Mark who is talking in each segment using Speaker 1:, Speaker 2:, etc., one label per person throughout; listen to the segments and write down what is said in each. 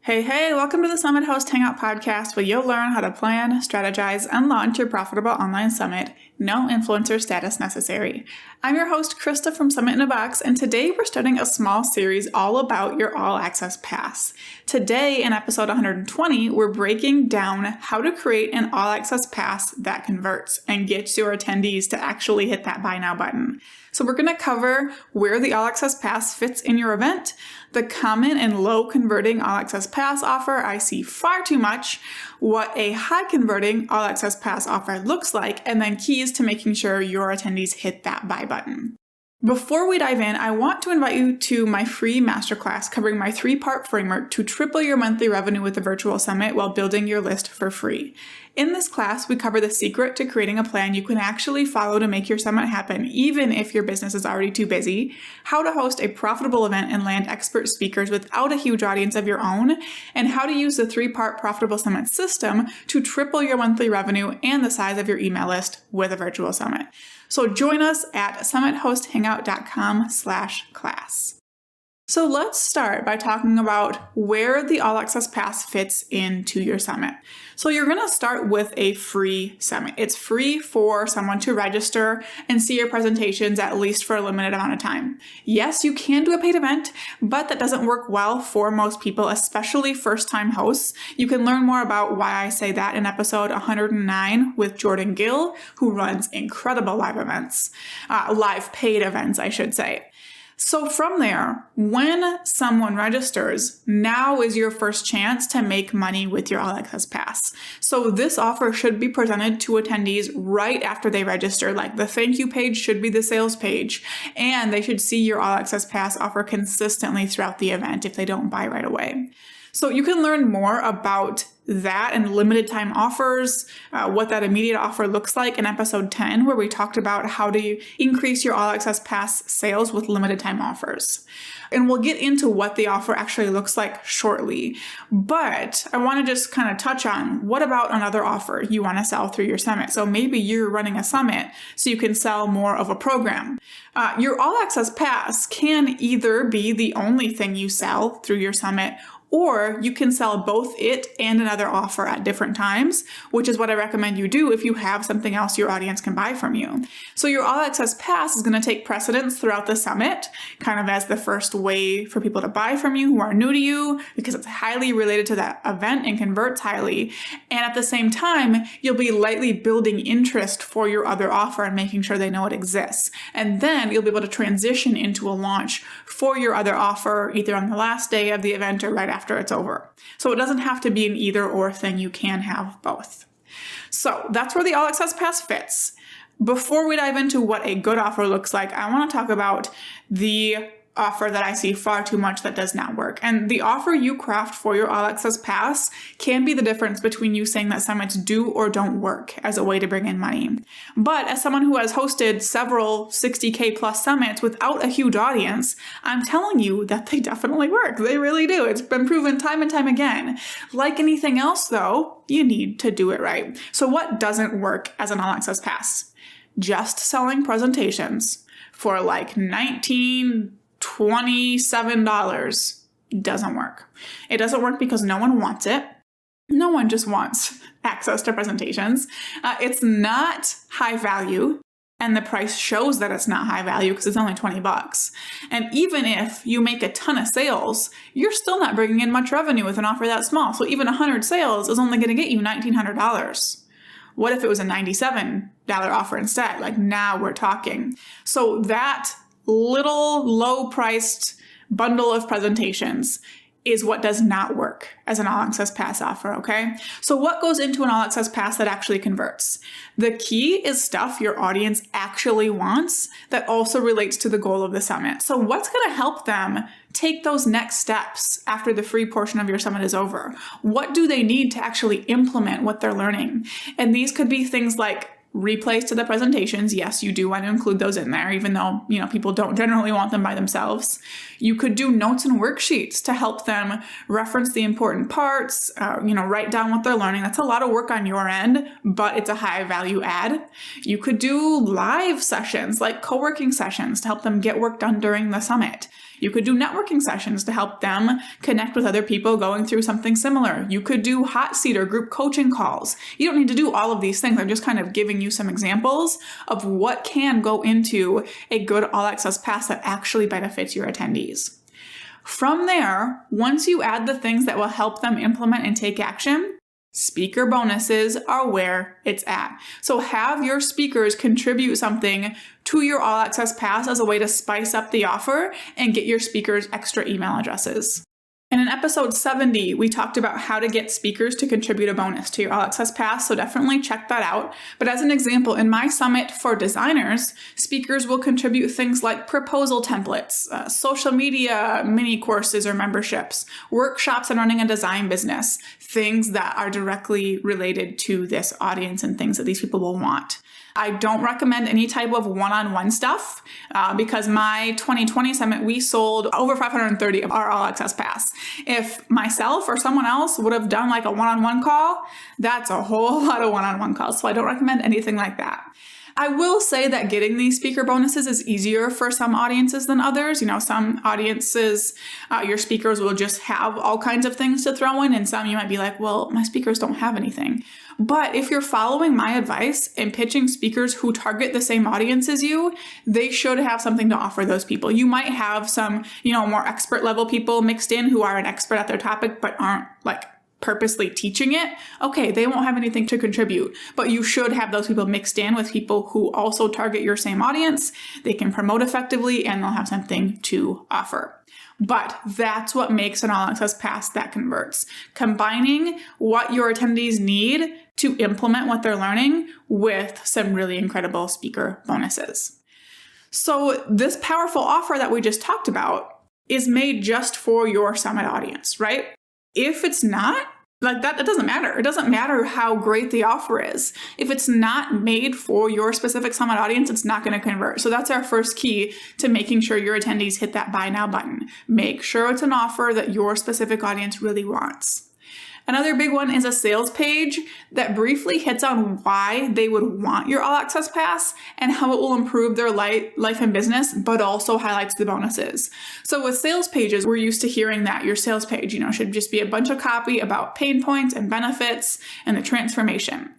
Speaker 1: Hey, welcome to the Summit Host Hangout podcast where you'll learn how to plan, strategize, and launch your profitable online summit. No influencer status necessary. I'm your host, Krista from Summit in a Box, and today we're starting a small series all about your All Access Pass. Today, in episode 120, we're breaking down how to create an All Access Pass that converts and gets your attendees to actually hit that buy now button. So we're going to cover where the All Access Pass fits in your event, the common and low converting All Access Pass offer I see far too much, what a high converting All Access Pass offer looks like, and then keys to making sure your attendees hit that buy button. Before we dive in, I want to invite you to my free masterclass covering my 3-part framework to triple your monthly revenue with the virtual summit while building your list for free. In this class, we cover the secret to creating a plan you can actually follow to make your summit happen, even if your business is already too busy, how to host a profitable event and land expert speakers without a huge audience of your own, and how to use the 3-part profitable summit system to triple your monthly revenue and the size of your email list with a virtual summit. So join us at summithosthangout.com/class. So let's start by talking about where the All Access Pass fits into your summit. So you're going to start with a free summit. It's free for someone to register and see your presentations at least for a limited amount of time. Yes, you can do a paid event, but that doesn't work well for most people, especially first-time hosts. You can learn more about why I say that in episode 109 with Jordan Gill, who runs incredible live events, live paid events, I should say. So from there, when someone registers, now is your first chance to make money with your All Access Pass. So this offer should be presented to attendees right after they register. Like the thank you page should be the sales page, and they should see your All Access Pass offer consistently throughout the event if they don't buy right away. So you can learn more about that and limited time offers, what that immediate offer looks like in episode 10, where we talked about how to increase your All Access Pass sales with limited time offers. And we'll get into what the offer actually looks like shortly. But I want to just kind of touch on what about another offer you want to sell through your summit. So maybe you're running a summit so you can sell more of a program. Your All Access Pass can either be the only thing you sell through your summit, or you can sell both it and another offer at different times, which is what I recommend you do if you have something else your audience can buy from you. So your All Access Pass is going to take precedence throughout the summit, kind of as the first way for people to buy from you who are new to you, because it's highly related to that event and converts highly. And at the same time, you'll be lightly building interest for your other offer and making sure they know it exists. And then you'll be able to transition into a launch for your other offer, either on the last day of the event or right after it's over. So it doesn't have to be an either or thing. You can have both. So that's where the All Access Pass fits. Before we dive into what a good offer looks like, I want to talk about the offer that I see far too much that does not work. And the offer you craft for your All Access Pass can be the difference between you saying that summits do or don't work as a way to bring in money. But as someone who has hosted several 60K plus summits without a huge audience, I'm telling you that they definitely work. They really do. It's been proven time and time again. Like anything else though, you need to do it right. So what doesn't work as an All Access Pass? Just selling presentations for like $27 doesn't work. It doesn't work because no one wants it. No one just wants access to presentations. It's not high value, and the price shows that it's not high value because it's only $20. And even if you make a ton of sales, you're still not bringing in much revenue with an offer that small. So even 100 sales is only going to get you $1,900. What if it was a $97 offer instead? Like now we're talking. So that little low-priced bundle of presentations is what does not work as an All Access Pass offer, okay? So what goes into an All Access Pass that actually converts? The key is stuff your audience actually wants that also relates to the goal of the summit. So what's going to help them take those next steps after the free portion of your summit is over? What do they need to actually implement what they're learning? And these could be things like replays to the presentations. Yes, you do want to include those in there, even though, people don't generally want them by themselves. You could do notes and worksheets to help them reference the important parts, write down what they're learning. That's a lot of work on your end, but it's a high value add. You could do live sessions like co-working sessions to help them get work done during the summit. You could do networking sessions to help them connect with other people going through something similar. You could do hot seat or group coaching calls. You don't need to do all of these things. I'm just kind of giving you some examples of what can go into a good All Access Pass that actually benefits your attendees. From there, once you add the things that will help them implement and take action, speaker bonuses are where it's at. So have your speakers contribute something to your All Access Pass as a way to spice up the offer and get your speakers extra email addresses. And in episode 70, we talked about how to get speakers to contribute a bonus to your All Access Pass, so definitely check that out. But as an example, in my summit for designers, speakers will contribute things like proposal templates, social media mini courses or memberships, workshops on running a design business, things that are directly related to this audience and things that these people will want. I don't recommend any type of one-on-one stuff because my 2020 summit, we sold over 530 of our All Access Pass. If myself or someone else would have done like a one-on-one call, that's a whole lot of one-on-one calls. So I don't recommend anything like that. I will say that getting these speaker bonuses is easier for some audiences than others. You know, some audiences, your speakers will just have all kinds of things to throw in, and some you might be like, well, my speakers don't have anything. But if you're following my advice and pitching speakers who target the same audience as you, they should have something to offer those people. You might have some, more expert level people mixed in who are an expert at their topic, but aren't like purposely teaching it. Okay, they won't have anything to contribute, but you should have those people mixed in with people who also target your same audience. They can promote effectively and they'll have something to offer. But that's what makes an All Access Pass that converts. Combining what your attendees need to implement what they're learning with some really incredible speaker bonuses. So this powerful offer that we just talked about is made just for your summit audience, right? If it's not, like that, it doesn't matter. It doesn't matter how great the offer is. If it's not made for your specific summit audience, it's not going to convert. So that's our first key to making sure your attendees hit that buy now button. Make sure it's an offer that your specific audience really wants. Another big one is a sales page that briefly hits on why they would want your All Access Pass and how it will improve their life and business, but also highlights the bonuses. So with sales pages, we're used to hearing that your sales page, should just be a bunch of copy about pain points and benefits and the transformation.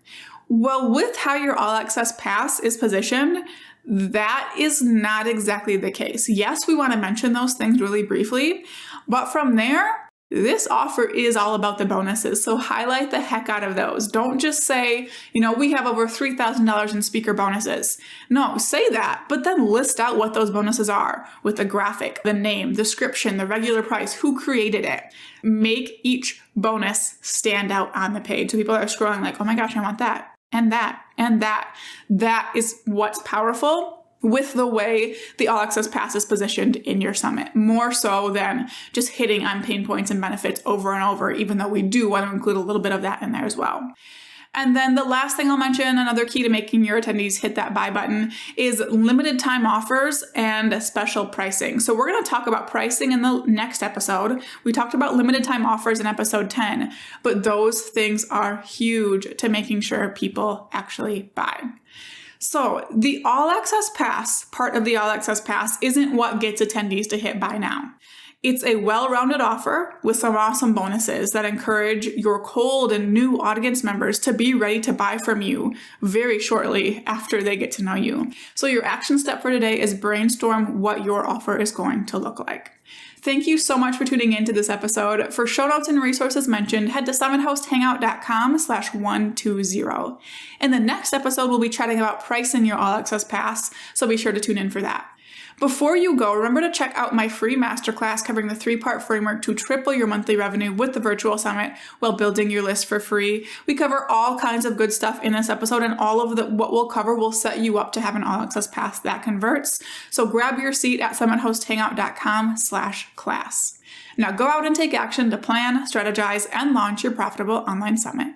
Speaker 1: Well, with how your All Access Pass is positioned, that is not exactly the case. Yes, we want to mention those things really briefly, but from there, this offer is all about the bonuses, so highlight the heck out of those. Don't just say, we have over $3,000 in speaker bonuses. No, say that, but then list out what those bonuses are with the graphic, the name, description, the regular price, who created it. Make each bonus stand out on the page so people are scrolling like, oh my gosh, I want that, and that, and that. That is what's powerful with the way the All Access Pass is positioned in your summit, more so than just hitting on pain points and benefits over and over, even though we do want to include a little bit of that in there as well. And then the last thing I'll mention, another key to making your attendees hit that buy button, is limited time offers and special pricing. So we're going to talk about pricing in the next episode. We talked about limited time offers in episode 10, but those things are huge to making sure people actually buy. So the All Access Pass, part of the All Access Pass, isn't what gets attendees to hit buy now. It's a well-rounded offer with some awesome bonuses that encourage your cold and new audience members to be ready to buy from you very shortly after they get to know you. So your action step for today is brainstorm what your offer is going to look like. Thank you so much for tuning in to this episode. For show notes and resources mentioned, head to summitHostHangout.com/120. In the next episode, we'll be chatting about pricing your All Access Pass, so be sure to tune in for that. Before you go, remember to check out my free masterclass covering the 3-part framework to triple your monthly revenue with the virtual summit while building your list for free. We cover all kinds of good stuff in this episode, and all of what we'll cover will set you up to have an All Access Pass that converts. So grab your seat at summitHostHangout.com/class. Now go out and take action to plan, strategize, and launch your profitable online summit.